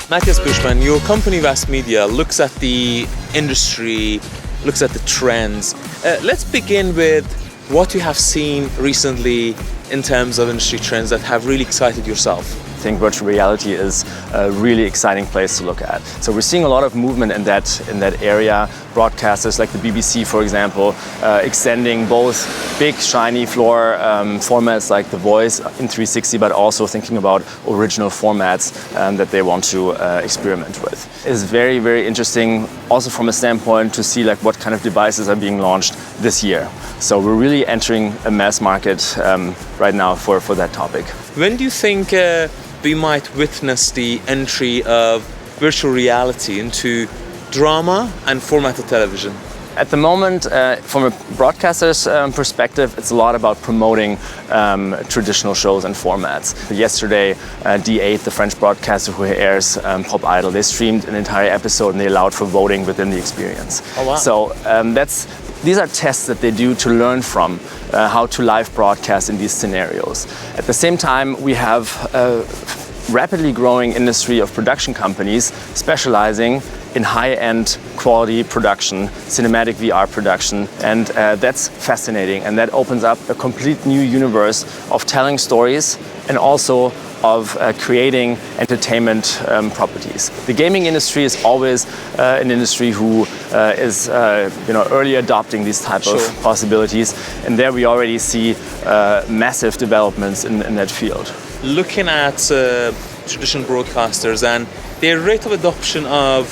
Matthias Puschmann, your company Vast Media looks at the industry, looks at the trends. Let's begin with what you have seen recently in terms of industry trends that have really excited yourself. I think virtual reality is a really exciting place to look at. So we're seeing a lot of movement in that area. Broadcasters like the BBC, for example, extending both big shiny floor formats like The Voice in 360, but also thinking about original formats that they want to experiment with. It's very, very interesting also from a standpoint to see like what kind of devices are being launched this year. So we're really entering a mass market right now for that topic. When do you think we might witness the entry of virtual reality into drama and formatted television? At the moment, from a broadcaster's perspective, it's a lot about promoting traditional shows and formats. Yesterday, D8, the French broadcaster who airs Pop Idol, they streamed an entire episode and they allowed for voting within the experience. Oh, wow. So these are tests that they do to learn from how to live broadcast in these scenarios. At the same time, we have a rapidly growing industry of production companies specializing in high-end quality production, cinematic VR production, and that's fascinating. And that opens up a complete new universe of telling stories and also of creating entertainment properties. The gaming industry is always an industry who is early adopting these type of possibilities, and there we already see massive developments in that field. Looking at traditional broadcasters and their rate of adoption of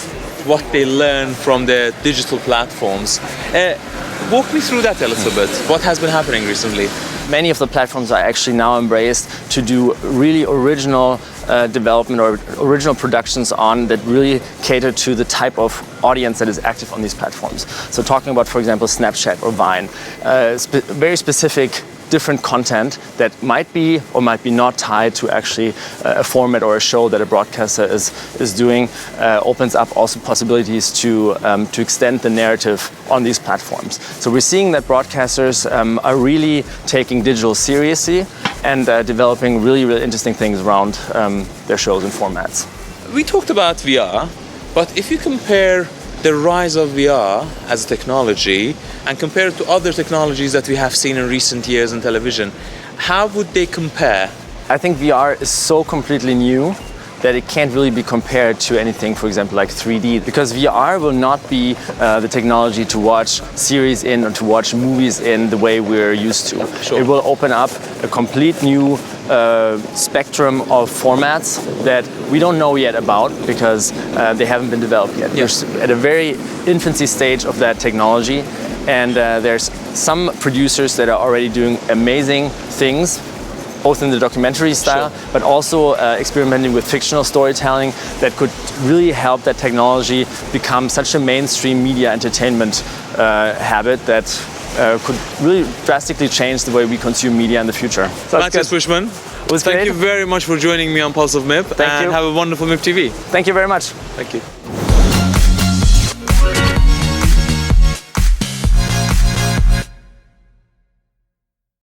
what they learn from the digital platforms, walk me through that a little bit. What has been happening recently? Many of the platforms are actually now embraced to do really original development or original productions that really cater to the type of audience that is active on these platforms. So talking about, for example, Snapchat or Vine, very specific different content that might be or might be not tied to actually a format or a show that a broadcaster is doing, opens up also possibilities to extend the narrative on these platforms. So we're seeing that broadcasters are really taking digital seriously and developing really, really interesting things around their shows and formats. We talked about VR, but if you compare the rise of VR as a technology and compare it to other technologies that we have seen in recent years in television, how would they compare? I think VR is so completely new that it can't really be compared to anything, for example, like 3D, because VR will not be the technology to watch series in or to watch movies in the way we're used to. Sure. It will open up a complete new spectrum of formats that we don't know yet about because they haven't been developed yet. Yes. We're at a very infancy stage of that technology, and there's some producers that are already doing amazing things, both in the documentary style, but also experimenting with fictional storytelling that could really help that technology become such a mainstream media entertainment habit that could really drastically change the way we consume media in the future. So Matthias Puschmann, thank you very much for joining me on Pulse of MIP, and have a wonderful MIP TV. Thank you very much. Thank you.